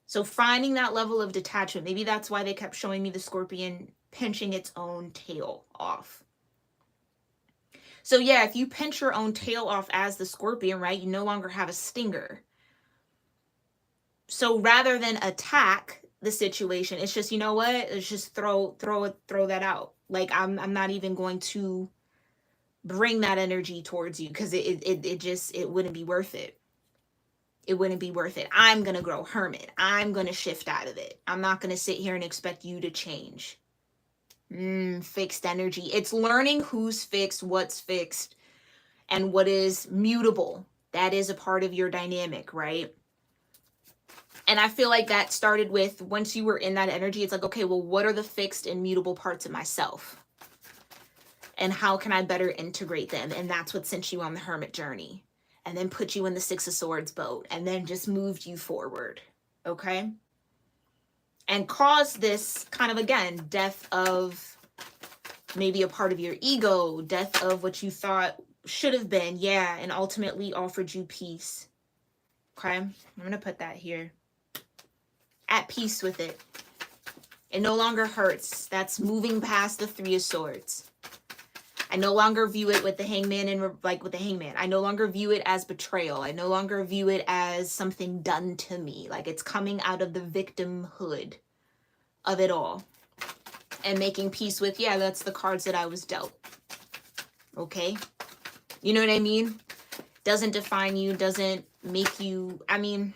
A: So finding that level of detachment. Maybe that's why they kept showing me the scorpion pinching its own tail off. So yeah, if you pinch your own tail off as the scorpion, right, you no longer have a stinger. So rather than attack the situation, it's just, you know what? It's just throw that out. Like, I'm not even going to bring that energy towards you because it wouldn't be worth it. It wouldn't be worth it. I'm going to grow hermit. I'm going to shift out of it. I'm not going to sit here and expect you to change. Fixed energy. It's learning who's fixed, what's fixed, and what is mutable. That is a part of your dynamic, right? And I feel like that started with, once you were in that energy, it's like, okay, well, what are the fixed and mutable parts of myself? And how can I better integrate them? And that's what sent you on the hermit journey. And then put you in the Six of Swords boat. And then just moved you forward. Okay? And caused this kind of, again, death of maybe a part of your ego. Death of what you thought should have been. Yeah. And ultimately offered you peace. Okay? I'm going to put that here. At peace with it. It no longer hurts. That's moving past the Three of Swords. I no longer view it with the hangman and like with the hangman. I no longer view it as betrayal. I no longer view it as something done to me. Like, it's coming out of the victimhood of it all. And making peace with, yeah, that's the cards that I was dealt. Okay? You know what I mean? Doesn't define you, doesn't make you, I mean,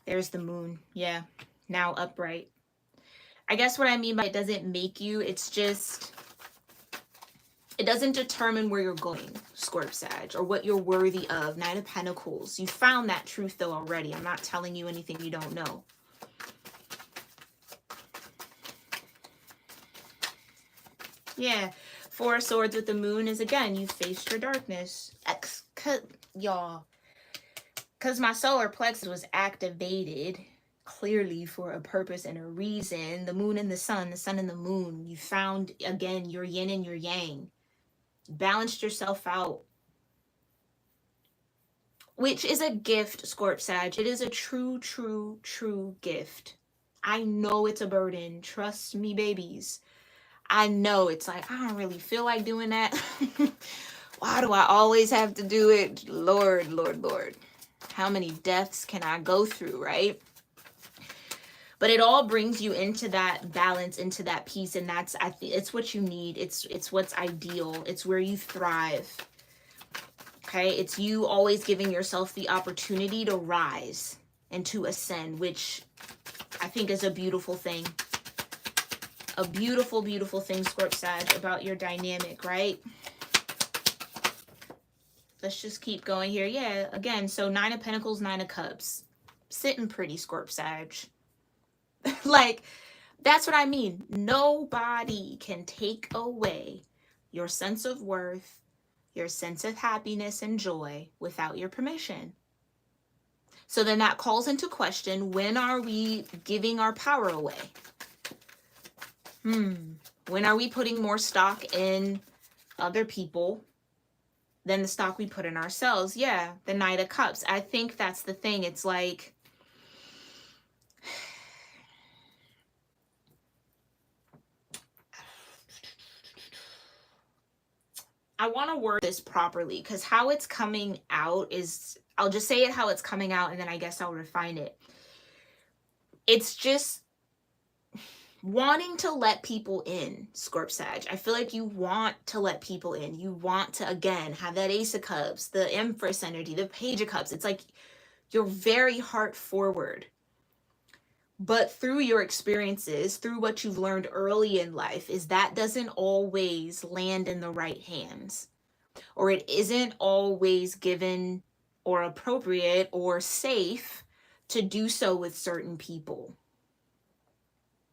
A: there's the moon. Yeah. Now upright. I guess what I mean by it doesn't make you, it's just, it doesn't determine where you're going, Scorp-Sag, or what you're worthy of. Knight of Pentacles. You found that truth, though, already. I'm not telling you anything you don't know. Yeah. Four of Swords with the moon is, again, you faced your darkness. Y'all. Because my solar plexus was activated clearly for a purpose and a reason. The moon and the sun and the moon. You found, again, your yin and your yang. Balanced yourself out. Which is a gift, Scorp-Sag. It is a true, true, true gift. I know it's a burden. Trust me, babies. I know it's like, I don't really feel like doing that. Why do I always have to do it? Lord, Lord, Lord. How many deaths can I go through, right? But it all brings you into that balance, into that peace, and that's, I think, it's what you need. It's what's ideal. It's where you thrive. Okay, it's you always giving yourself the opportunity to rise and to ascend, which I think is a beautiful thing. A beautiful, beautiful thing, Scorp-Sag, about your dynamic, right? Let's just keep going here. Yeah, again, so Nine of Pentacles, Nine of Cups. Sitting pretty, Scorp-Sag. Like, that's what I mean. Nobody can take away your sense of worth, your sense of happiness and joy without your permission. So then that calls into question, when are we giving our power away? When are we putting more stock in other people than the stock we put in ourselves? Yeah, the Knight of Cups. I think that's the thing. It's like, I want to word this properly, because how it's coming out is, I'll just say it how it's coming out, and then I guess I'll refine it. It's just wanting to let people in, Scorp Sag. I feel like you want to let people in. You want to, again, have that Ace of Cups, the Empress energy, the Page of Cups. It's like you're very heart forward. But through your experiences, through what you've learned early in life, is that doesn't always land in the right hands. Or it isn't always given or appropriate or safe to do so with certain people.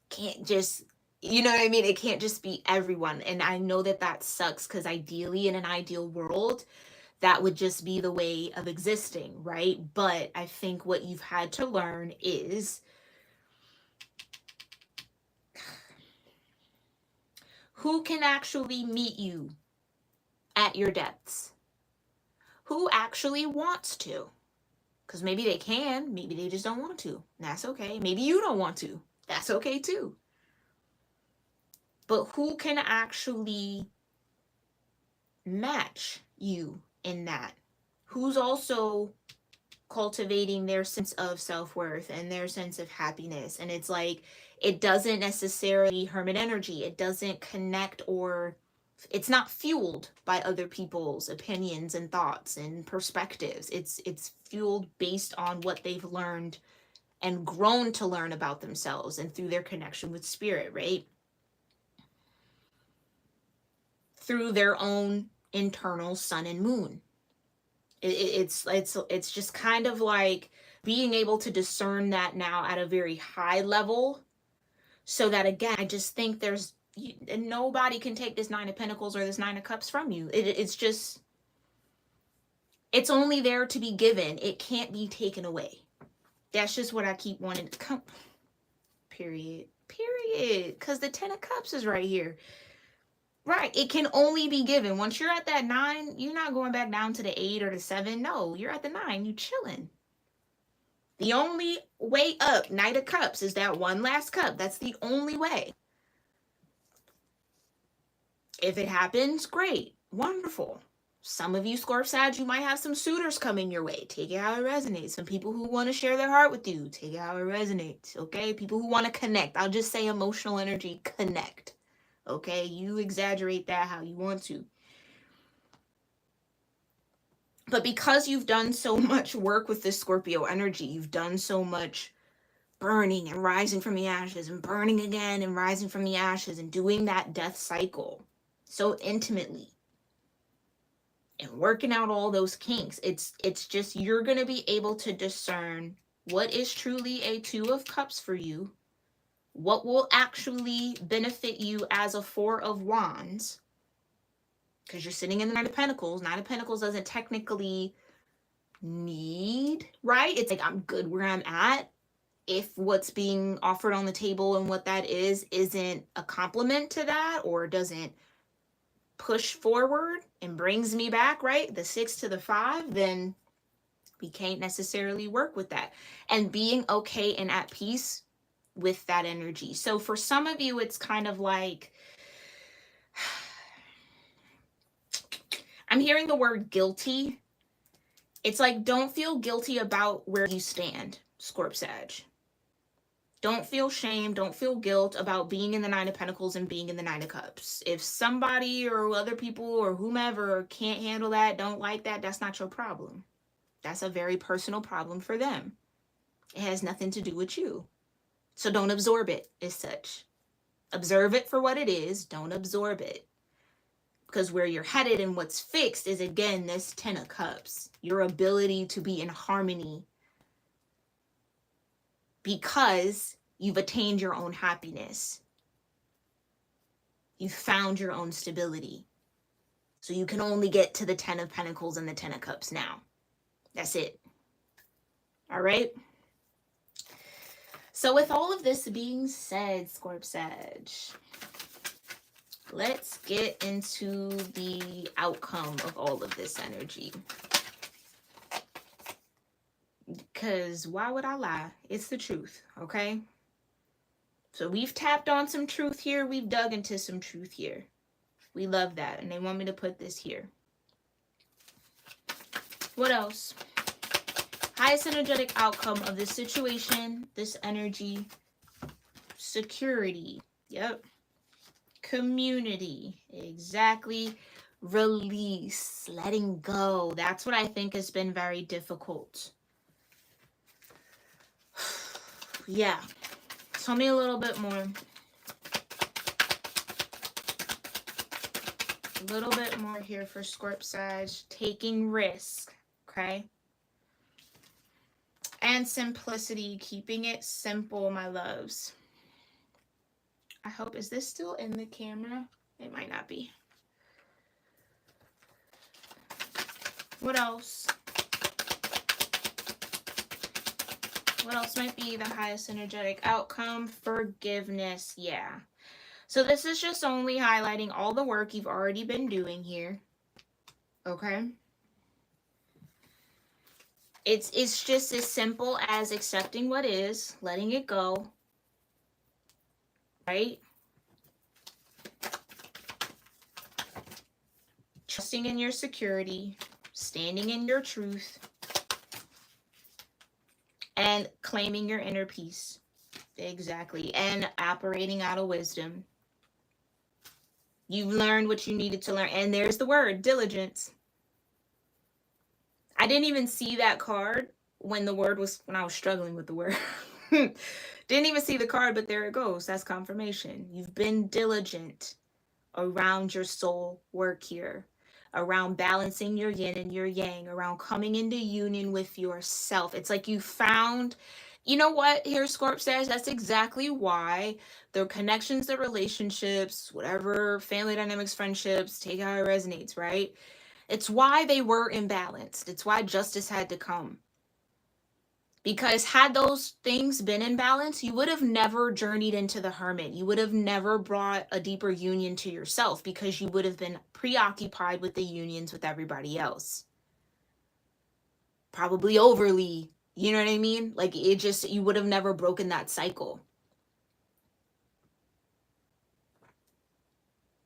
A: Can't just, you know what I mean? It can't just be everyone. And I know that that sucks, because ideally, in an ideal world, that would just be the way of existing, right? But I think what you've had to learn is who can actually meet you at your depths? Who actually wants to? Because maybe they can, maybe they just don't want to. That's okay. Maybe you don't want to. That's okay too. But who can actually match you in that? Who's also cultivating their sense of self-worth and their sense of happiness? And it's like, it doesn't necessarily hermit energy. It doesn't connect, or it's not fueled by other people's opinions and thoughts and perspectives. It's fueled based on what they've learned and grown to learn about themselves, and through their connection with spirit, right? Through their own internal sun and moon. It's just kind of like being able to discern that now at a very high level, so that, again, I just think there's nobody can take this Nine of Pentacles or this Nine of Cups from you. It's just, it's only there to be given. It can't be taken away. That's just what I keep wanting to come. Period. Because the Ten of Cups is right here. Right. It can only be given. Once you're at that 9, you're not going back down to the 8 or the 7. No, you're at the 9. You chilling. The only way up, Knight of Cups, is that one last cup. That's the only way. If it happens, great. Wonderful. Some of you, Scorp Sag, you might have some suitors coming your way. Take it how it resonates. Some people who want to share their heart with you. Take it how it resonates. Okay? People who want to connect. I'll just say emotional energy, connect. Okay? You exaggerate that how you want to. But because you've done so much work with this Scorpio energy, you've done so much burning and rising from the ashes and burning again and rising from the ashes and doing that death cycle so intimately and working out all those kinks, it's just, you're going to be able to discern what is truly a Two of Cups for you, what will actually benefit you as a Four of Wands, because you're sitting in the Nine of Pentacles. Nine of Pentacles doesn't technically need, right? It's like, I'm good where I'm at. If what's being offered on the table and what that is isn't a compliment to that, or doesn't push forward and brings me back, right, the 6 to the 5, then we can't necessarily work with that. And being okay and at peace with that energy. So for some of you, it's kind of like, I'm hearing the word guilty. It's like, don't feel guilty about where you stand, Scorp Sag. Don't feel shame, don't feel guilt about being in the Nine of Pentacles and being in the Nine of Cups. If somebody or other people or whomever can't handle that, don't like that, that's not your problem. That's a very personal problem for them. It has nothing to do with you. So don't absorb it as such. Observe it for what it is. Don't absorb it. Because where you're headed and what's fixed is, again, this Ten of Cups. Your ability to be in harmony, because you've attained your own happiness. You've found your own stability. So you can only get to the Ten of Pentacles and the Ten of Cups now. That's it. All right? So with all of this being said, Scorp Sag, let's get into the outcome of all of this energy. Because why would I lie? It's the truth, okay? So we've tapped on some truth here. We've dug into some truth here. We love that. And they want me to put this here. What else? Highest energetic outcome of this situation, this energy, security. Yep. Community. Exactly. Release. Letting go. That's what I think has been very difficult. Yeah. Tell me a little bit more. A little bit more here for Scorp-Sag. Taking risk. Okay. And simplicity. Keeping it simple, my loves. I hope, is this still in the camera? It might not be. What else? What else might be the highest energetic outcome? Forgiveness. Yeah. So this is just only highlighting all the work you've already been doing here. Okay? It's just as simple as accepting what is, letting it go. Right? Trusting in your security, standing in your truth, and claiming your inner peace. Exactly. And operating out of wisdom. You've learned what you needed to learn. And there's the word, diligence. I didn't even see that card when I was struggling with the word. Didn't even see the card, but there it goes. That's confirmation. You've been diligent around your soul work here, around balancing your yin and your yang, around coming into union with yourself. It's like you found, you know what, here Scorp says, that's exactly why the connections, the relationships, whatever, family dynamics, friendships, take how it resonates, right? It's why they were imbalanced. It's why justice had to come. Because had those things been in balance, you would have never journeyed into the hermit. You would have never brought a deeper union to yourself because you would have been preoccupied with the unions with everybody else. Probably overly, you know what I mean? Like it just, you would have never broken that cycle.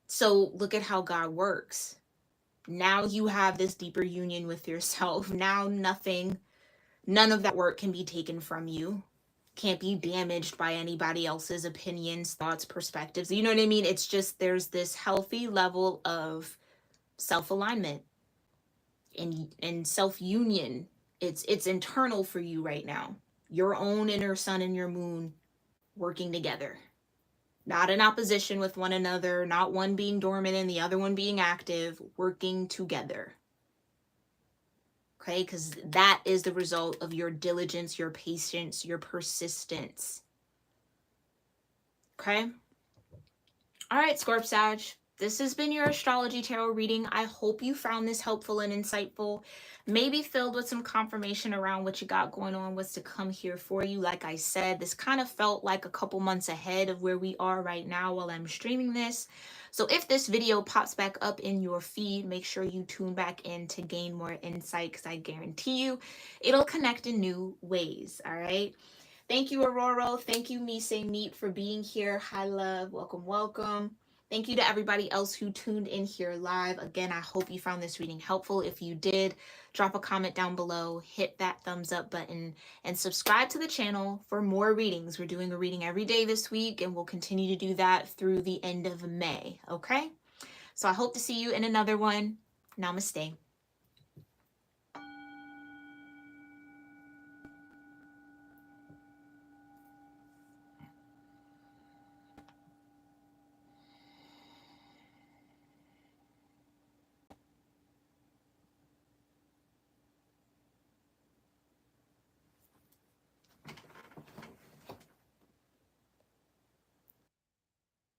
A: So look at how God works. Now you have this deeper union with yourself. Now none of that work can be taken from you. Can't be damaged by anybody else's opinions, thoughts, perspectives. You know what I mean? It's just there's this healthy level of self-alignment and self-union. It's internal for you right now. Your own inner sun and your moon working together. Not in opposition with one another, not one being dormant and the other one being active, working together. Okay, because that is the result of your diligence, your patience, your persistence. Okay? All right, Scorp-Sag. This has been your astrology tarot reading. I hope you found this helpful and insightful. Maybe filled with some confirmation around what you got going on, what's to come here for you. Like I said, this kind of felt like a couple months ahead of where we are right now while I'm streaming this. So if this video pops back up in your feed, make sure you tune back in to gain more insight because I guarantee you it'll connect in new ways. All right. Thank you, Aurora. Thank you, Mise Meet, for being here. Hi, love. Welcome, welcome. Thank you to everybody else who tuned in here live. Again, I hope you found this reading helpful. If you did, drop a comment down below, hit that thumbs up button, and subscribe to the channel for more readings. We're doing a reading every day this week, and we'll continue to do that through the end of May, okay? So I hope to see you in another one. Namaste.